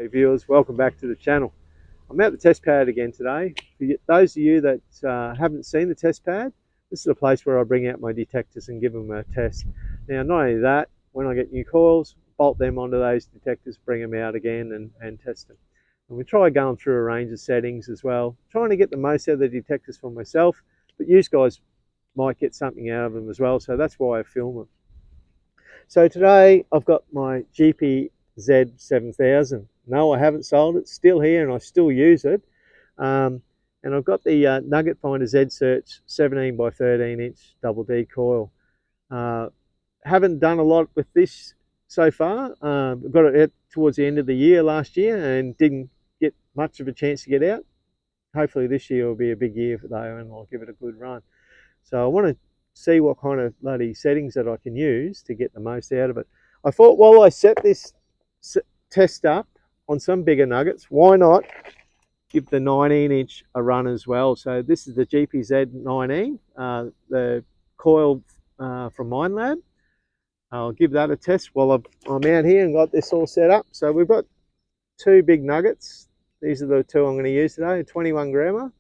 Hey viewers, welcome back to the channel. I'm at the test pad again today. For those of you that haven't seen the test pad, this is a place where I bring out my detectors and give them a test. Now, not only that, when I get new coils, bolt them onto those detectors, bring them out again and test them. And we try going through a range of settings as well, trying to get the most out of the detectors for myself, but you guys might get something out of them as well, so that's why I film them. So today I've got my GPZ 7000. No, I haven't sold it, it's still here and I still use it. And I've got the Nugget Finder Zseach 17 by 13 inch double D coil. Haven't done a lot with this so far. Got it towards the end of the year last year and didn't get much of a chance to get out. Hopefully this year will be a big year though, and I'll give it a good run. So I want to see what kind of bloody settings that I can use to get the most out of it. I thought while I set this test up on some bigger nuggets, why not give the 19 inch a run as well? So this is the GPZ 19, the coil from Minelab. I'll give that a test while I'm out here and got this all set up. So we've got two big nuggets. These are the two I'm going to use today, a 21 grammer.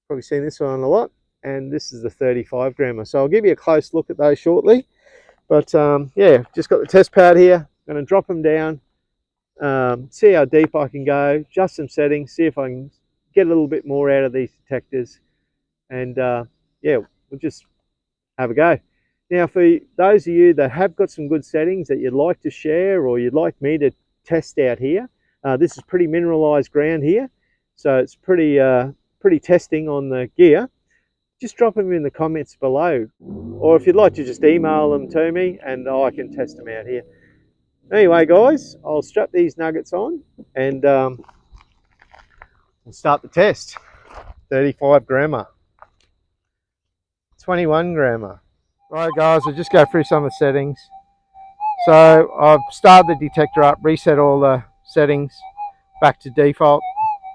Probably seen this one a lot. And this is the 35 grammer. So I'll give you a close look at those shortly. But yeah, just got the test pad here. Going to drop them down, see how deep I can go, adjust some settings, see if I can get a little bit more out of these detectors. And yeah, we'll just have a go. Now, for those of you that have got some good settings that you'd like to share or you'd like me to test out here, this is pretty mineralized ground here. So it's pretty testing on the gear. Just drop them in the comments below, or if you'd like to just email them to me and I can test them out here. Anyway guys, I'll strap these nuggets on and we'll start the test. 35 grammer, 21 grammer. Right guys, I'll just go through some of the settings. So I've started the detector up, reset all the settings back to default,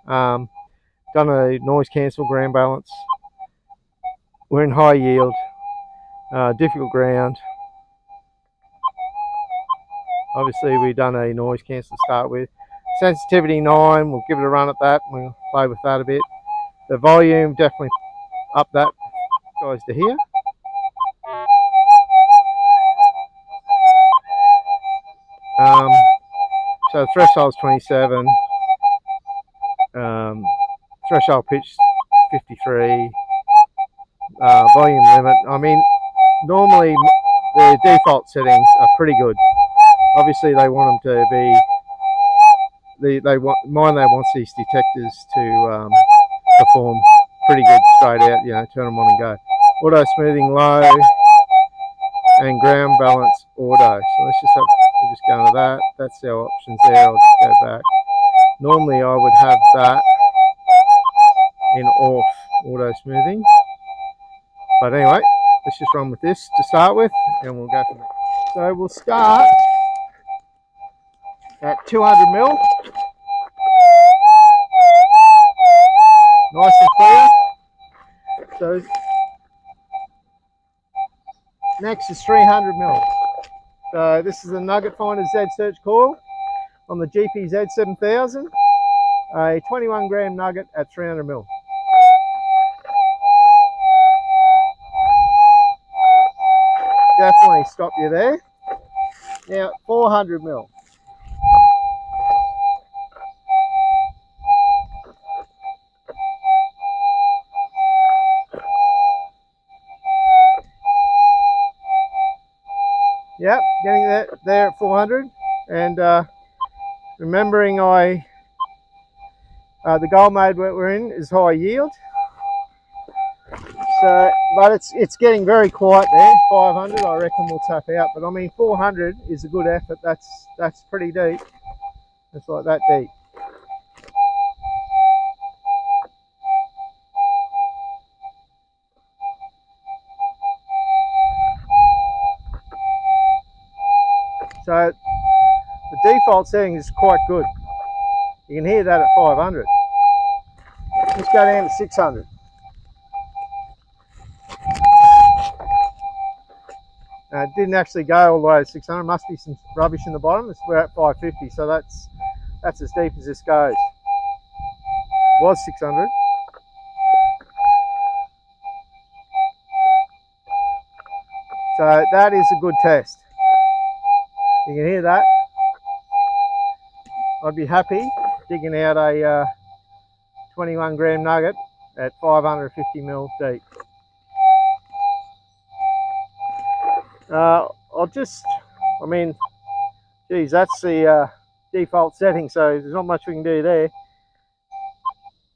done a noise cancel ground balance. We're in high yield, difficult ground. Obviously we've done a noise cancel to start with. Sensitivity 9, we'll give it a run at that, we'll play with that a bit. The volume, definitely up that guys to here. So threshold's 27, threshold pitch 53, volume limit. I mean, normally the default settings are pretty good. Obviously they want them to be, Minelab wants these detectors to perform pretty good straight out, you know, turn them on and go. Auto smoothing low and ground balance auto. So let's just we'll just go into that. That's our options there. I'll just go back. Normally I would have that in off, auto smoothing. But anyway, let's just run with this to start with and we'll go from there. So we'll start at 200 mil. Nice and clear. So next is 300 mil. So this is the Nugget Finder Zseach coil on the GPZ 7000, a 21 gram nugget at 300 mil. Definitely stop you there. Now 400 mil. Yep, getting that there at 400, and remembering the gold mode we're in is high yield. So, but it's getting very quiet there. 500, I reckon we'll tap out. But I mean, 400 is a good effort. That's pretty deep. It's like that deep. So the default setting is quite good. You can hear that at 500. Let's go down to 600. It didn't actually go all the way to 600. Must be some rubbish in the bottom. We're at 550, so that's That's as deep as this goes. Was 600. So that is a good test. You can hear that. I'd be happy digging out a 21 gram nugget at 550 mil deep. I mean, geez, that's the default setting, so there's not much we can do there.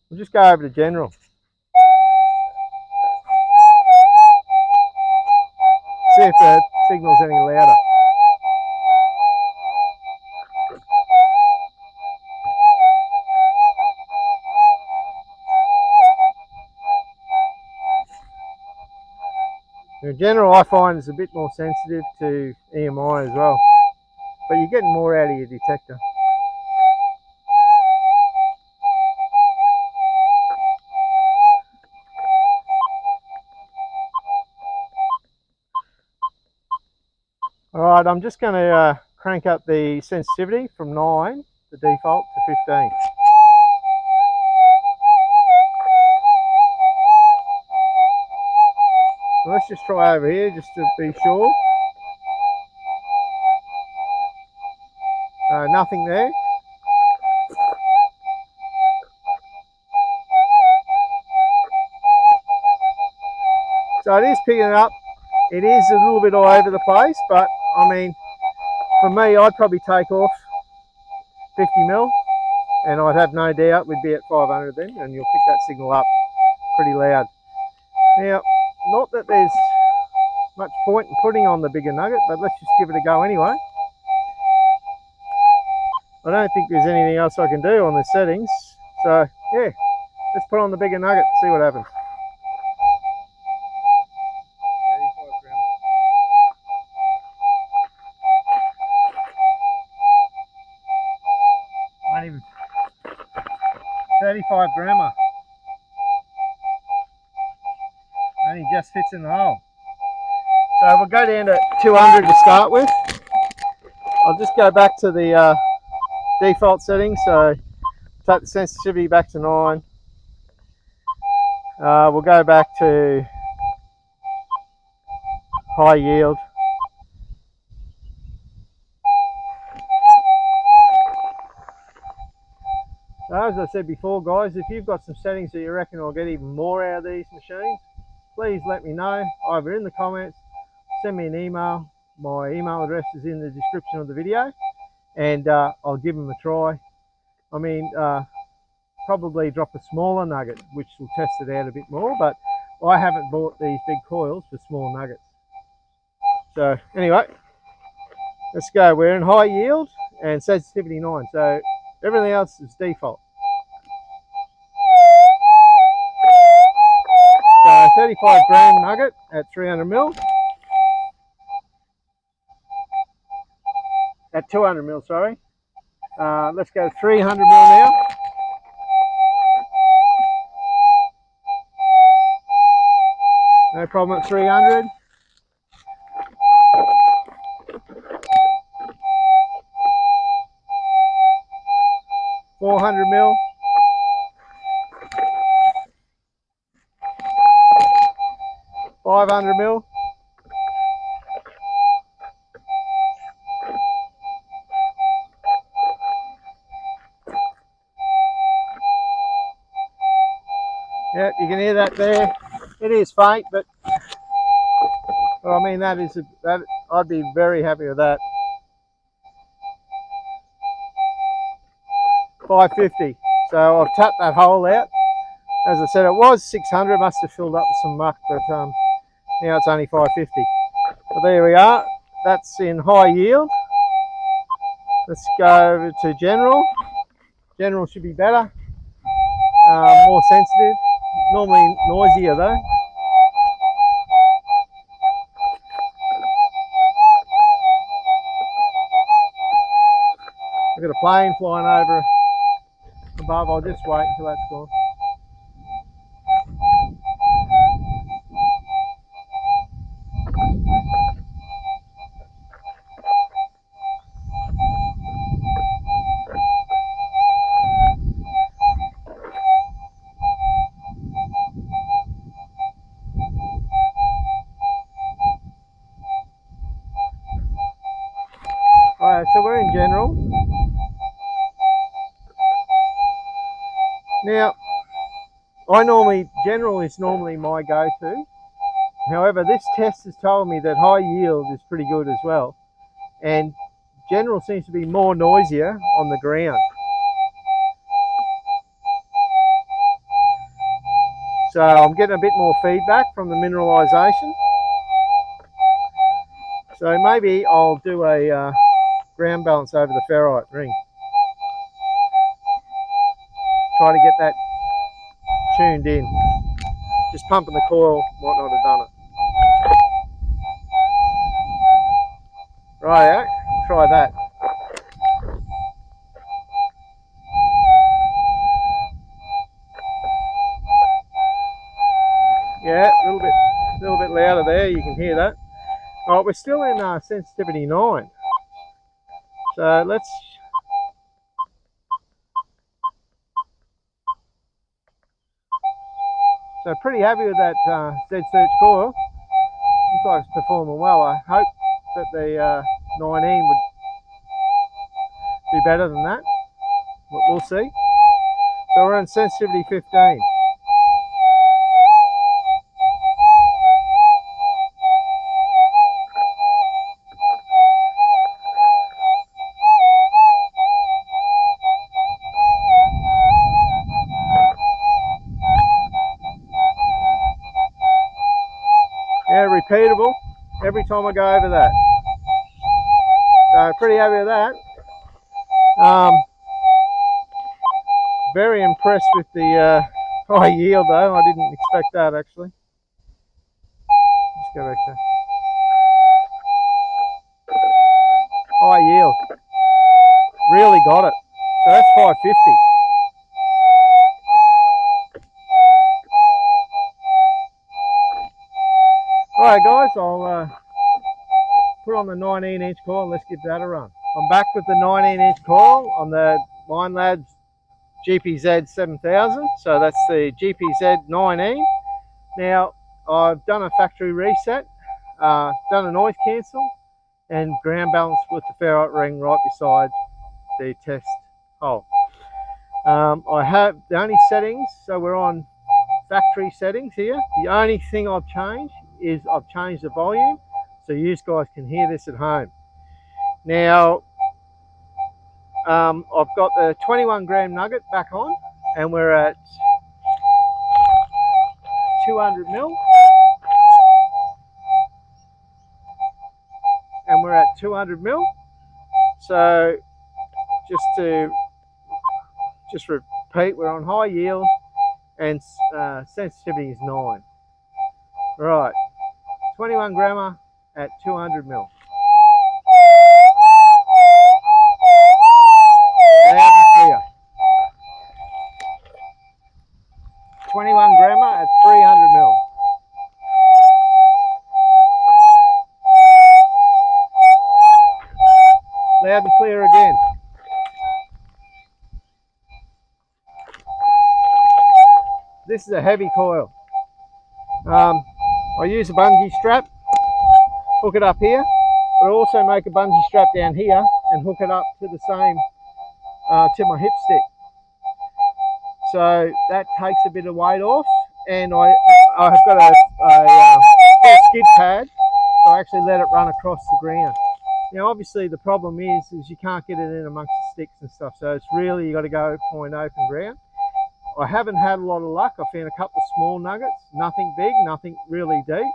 We'll just go over to general. See if the signal's any louder. In general, I find it's a bit more sensitive to EMI as well, but you're getting more out of your detector. Alright, I'm just going to crank up the sensitivity from 9, the default, to 15. So let's just try over here just to be sure. Nothing there. So it is picking it up. It is a little bit all over the place, but I mean, for me, I'd probably take off 50 mil, and I'd have no doubt we'd be at 500 then, and you'll pick that signal up pretty loud. Now, not that there's much point in putting on the bigger nugget, but let's just give it a go anyway. I don't think there's anything else I can do on the settings, so yeah, let's put on the bigger nugget and see what happens. Not even 35 grammer. Only just fits in the hole. So we'll go down to 200 to start with. I'll just go back to the default settings, so take the sensitivity back to 9. We'll go back to high yield. So as I said before, guys, if you've got some settings that you reckon will get even more out of these machines, please let me know, either in the comments, send me an email. My email address is in the description of the video, and I'll give them a try. I mean, probably drop a smaller nugget, which will test it out a bit more, but I haven't bought these big coils for small nuggets. So anyway, let's go. We're in high yield and sensitivity 9, so everything else is default. So 35 gram nugget at 300 mil. At 200 mil, sorry. Let's go 300 mil now. No problem at 300. $400 mil. $500 mil. Yep, you can hear that there. It is faint, but I mean that I'd be very happy with that. 550. So I've tapped that hole out. As I said, it was 600. Must have filled up with some muck, but now it's only 550. So there we are. That's in high yield. Let's go over to general. General should be better, more sensitive. Normally noisier though. I've got a plane flying over above. I'll just wait until that's gone. Alright, so we're in general. Now, general is normally my go-to. However, this test has told me that high yield is pretty good as well. And general seems to be more noisier on the ground. So I'm getting a bit more feedback from the mineralisation. So maybe I'll do a ground balance over the ferrite ring. Try to get that tuned in. Just pumping the coil might not have done it. Right, try that. Yeah, a little bit louder there, you can hear that. All right, we're still in sensitivity 9. So let's... So pretty happy with that Zseach coil. Looks like it's performing well. I hope that the 19 would be better than that. But we'll see. So we're on sensitivity 15. Yeah, repeatable every time I go over that. So pretty happy with that. Very impressed with the high yield though. I didn't expect that actually. Let's go back to high yield. Really got it. So that's 550. Alright guys, I'll put on the 19-inch coil and let's give that a run. I'm back with the 19-inch coil on the Minelab GPZ 7000. So that's the GPZ 19. Now I've done a factory reset, done a noise cancel and ground balance with the ferrite ring right beside the test hole. I have the only settings, so we're on factory settings here. The only thing I've changed is I've changed the volume so you guys can hear this at home. Now I've got the 21 gram nugget back on and we're at 200 mil and we're at 200 mil. So just repeat, we're on high yield and sensitivity is 9. Right, 21 grammer at 200 mil. Loud and clear. 21 grammer at 300 mil. Loud and clear again. This is a heavy coil. I use a bungee strap, hook it up here, but I also make a bungee strap down here and hook it up to the same, to my hip stick. So that takes a bit of weight off, and I've got a full skid pad, so I actually let it run across the ground. Now obviously the problem is you can't get it in amongst the sticks and stuff, so it's really, you got to go find open ground. I haven't had a lot of luck. I found a couple of small nuggets, nothing big, nothing really deep.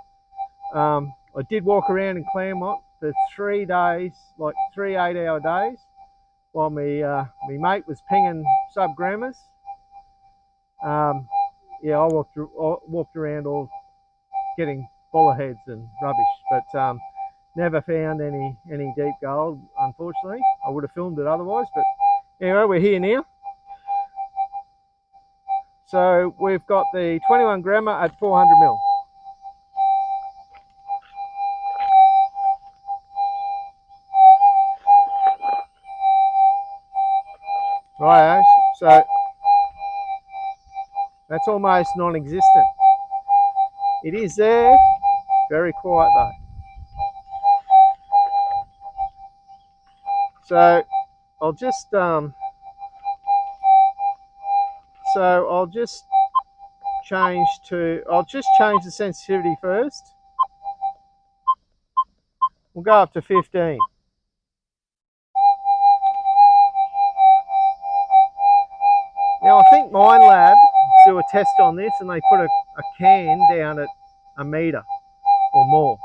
I did walk around in Claremont for 3 days, like 3 8-hour days, while my mate was pinging sub-grammars. Yeah, I walked around all getting bollarheads and rubbish, but never found any deep gold, unfortunately. I would have filmed it otherwise, but anyway, we're here now. So we've got the 21 grammer at 400 mil. Right, so that's almost non-existent. It is there, very quiet though. So I'll just change the sensitivity first. We'll go up to 15. Now I think Minelab do a test on this and they put a can down at a metre or more.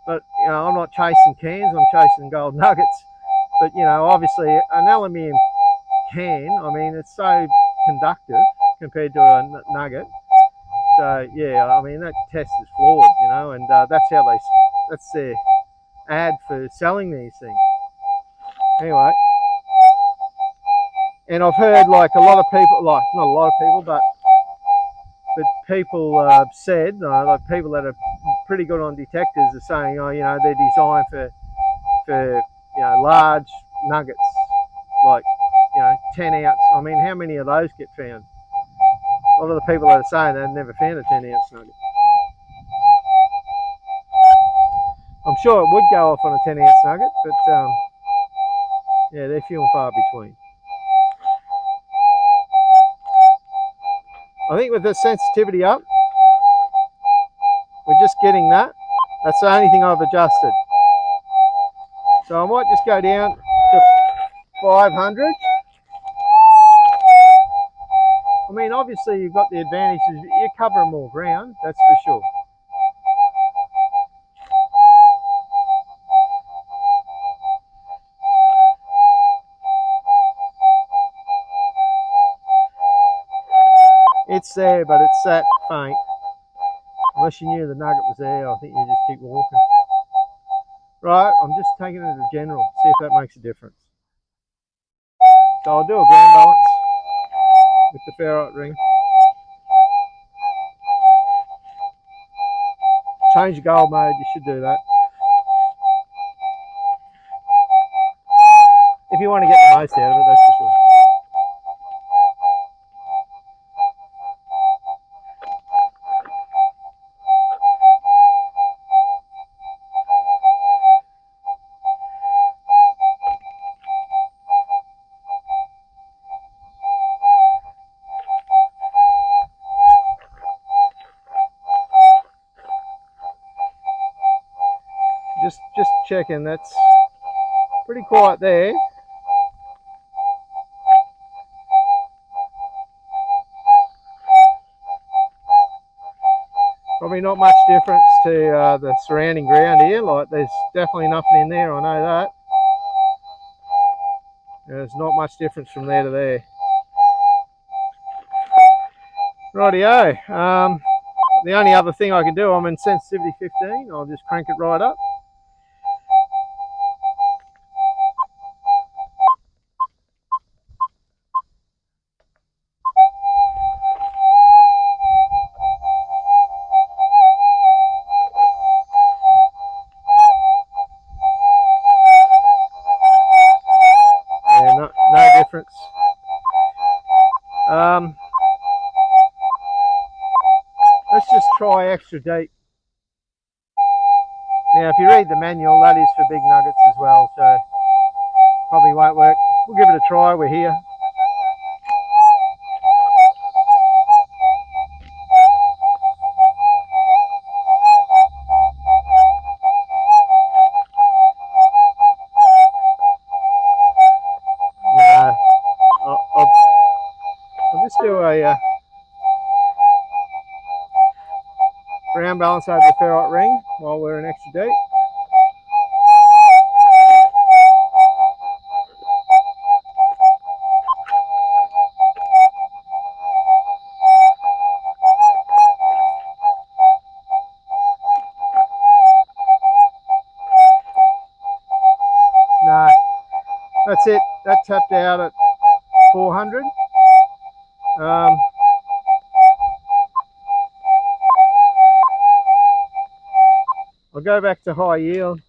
But you know, I'm not chasing cans, I'm chasing gold nuggets. But you know, obviously an aluminium can, I mean, it's so conductive compared to a nugget. So yeah, I mean that test is flawed, you know, and that's their ad for selling these things. Anyway, and I've heard like a lot of people, like not a lot of people, but people said, like people that are pretty good on detectors are saying, oh, you know, they're designed for you know, large nuggets, like, you know, 10 ounce. I mean, how many of those get found? A lot of the people that are saying they've never found a 10 ounce nugget. I'm sure it would go off on a 10 ounce nugget, but yeah, they're few and far between. I think with the sensitivity up, we're just getting that. That's the only thing I've adjusted. So I might just go down to 500. I mean, obviously you've got the advantages, you're covering more ground, that's for sure. It's there, but it's that faint. Unless you knew the nugget was there, I think you just keep walking. Right, I'm just taking it to general, see if that makes a difference. So I'll do a ground balance with the ferrite ring. Change the gold mode, you should do that. If you want to get the most out of it, that's for sure. Just checking, that's pretty quiet there. Probably not much difference to the surrounding ground here, like there's definitely nothing in there, I know that. There's not much difference from there to there. Rightio, the only other thing I can do, I'm in sensitivity 15, I'll just crank it right up. No difference. Let's just try extra deep. Now if you read the manual, that is for big nuggets as well, so probably won't work. We'll give it a try, we're here. I'll just do a ground balance over the ferrite ring while we're in extra deep. No, that's it. That tapped out at 400. I'll go back to high yield.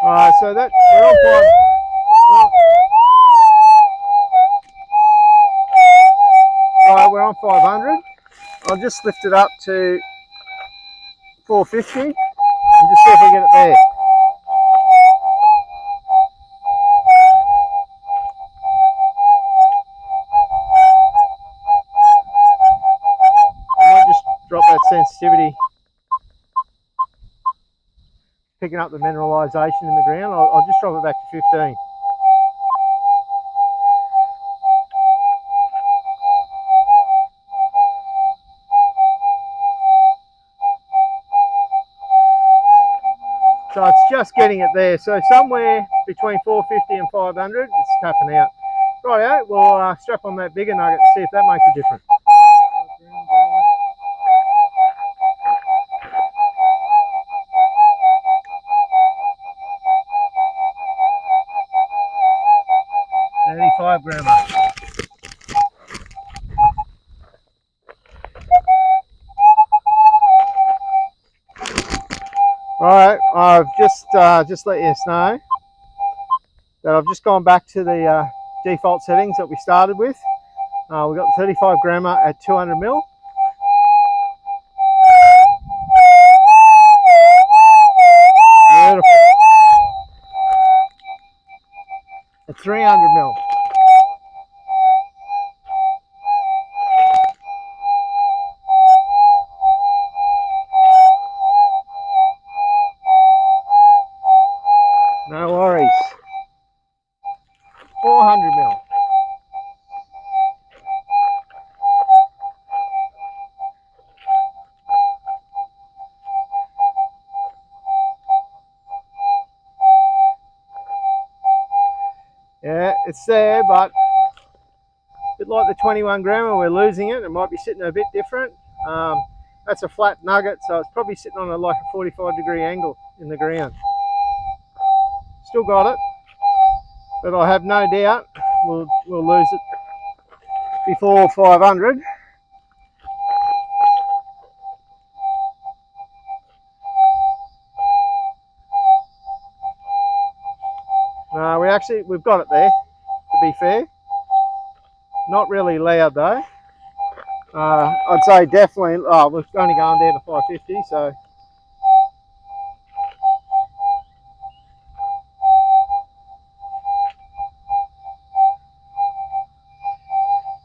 Alright, so that we're on quite. Right, we're on 500. I'll just lift it up to 450 and just see if we get it there. I might just drop that sensitivity, picking up the mineralisation in the ground. I'll just drop it back to 15. So it's just getting it there. So somewhere between 450 and 500, it's tapping out. Rightio, we'll strap on that bigger nugget and see if that makes a difference. Grammer. Right, I've just let you know that I've just gone back to the default settings that we started with. We've got the 35 grammer at 200 mil. Beautiful. At 300 mil. No worries. 400 mil. Yeah, it's there, but a bit like the 21 grammer, we're losing it. It might be sitting a bit different. That's a flat nugget, so it's probably sitting on like a 45-degree angle in the ground. Still got it, but I have no doubt we'll lose it before 500. No, we've got it there, to be fair. Not really loud though. I'd say definitely, we're only going down to 550, so.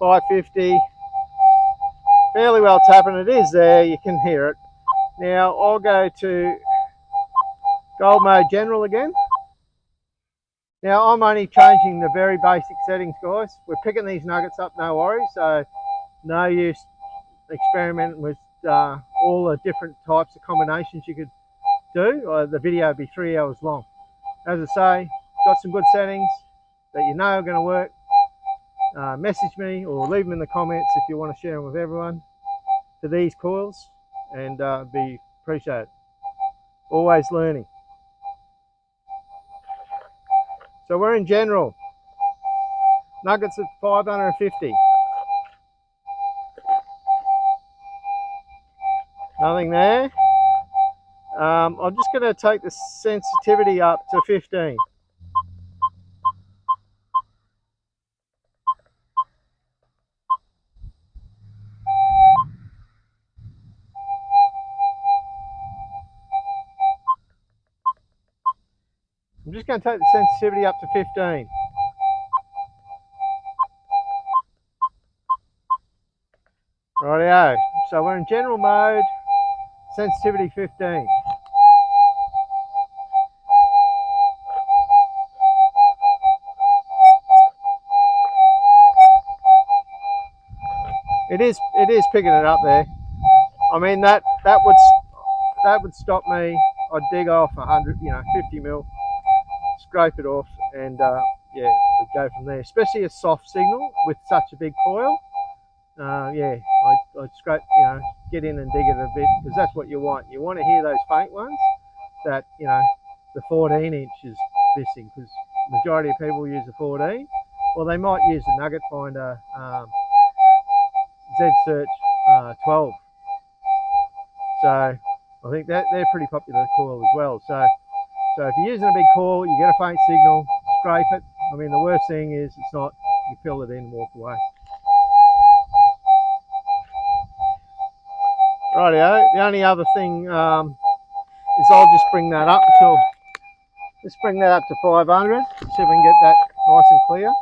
$550, fairly well tapping. It is there, you can hear it. Now I'll go to gold mode general again. Now I'm only changing the very basic settings, guys. We're picking these nuggets up, no worries, so no use experimenting with all the different types of combinations you could do. The video would be 3 hours long. As I say, got some good settings that you know are going to work. Message me or leave them in the comments if you want to share them with everyone for these coils, and be appreciated. Always learning. So we're in general. Nuggets at 550. Nothing there. I'm just going to take the sensitivity up to 15. I'm just going to take the sensitivity up to 15. Rightio. So we're in general mode, sensitivity 15. It is picking it up there. I mean that would stop me. I'd dig off 100, 50 mil, scrape it off, and yeah, we'd go from there. Especially a soft signal with such a big coil. Yeah, I'd scrape, get in and dig it a bit, because that's what you want. You want to hear those faint ones that, the 14 inch is missing, because majority of people use the 14. Well, they might use the Nugget Finder Zseach 12. So I think that they're pretty popular coil as well. So if you're using a big coil, you get a faint signal, scrape it. I mean, the worst thing is it's not, you fill it in and walk away. Rightio. The only other thing is I'll just bring that up until, let's bring that up to 500. See if we can get that nice and clear.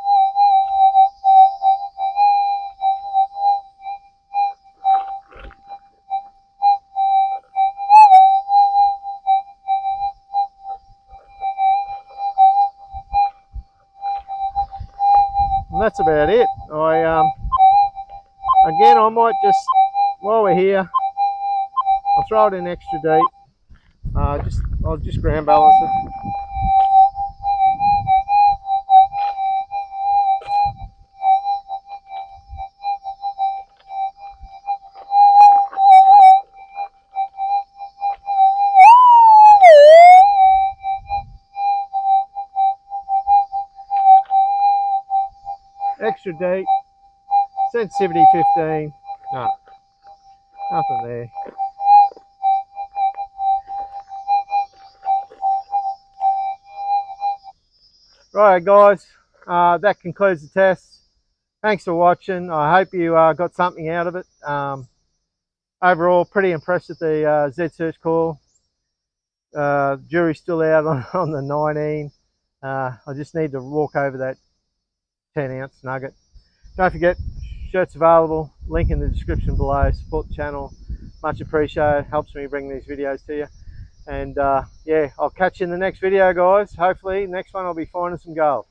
And that's about it. Again, I might just, while we're here, I'll throw it in extra deep. I'll just ground balance it. Extra deep, sensitivity 15, no, nothing there. Right guys, that concludes the test. Thanks for watching. I hope you got something out of it. Overall, pretty impressed with the Zseach coil. Jury's still out on the 19. I just need to walk over that 10-ounce nugget. Don't forget, shirts available, link in the description below. Support the channel, much appreciated, helps me bring these videos to you. And yeah, I'll catch you in the next video guys. Hopefully next one I'll be finding some gold.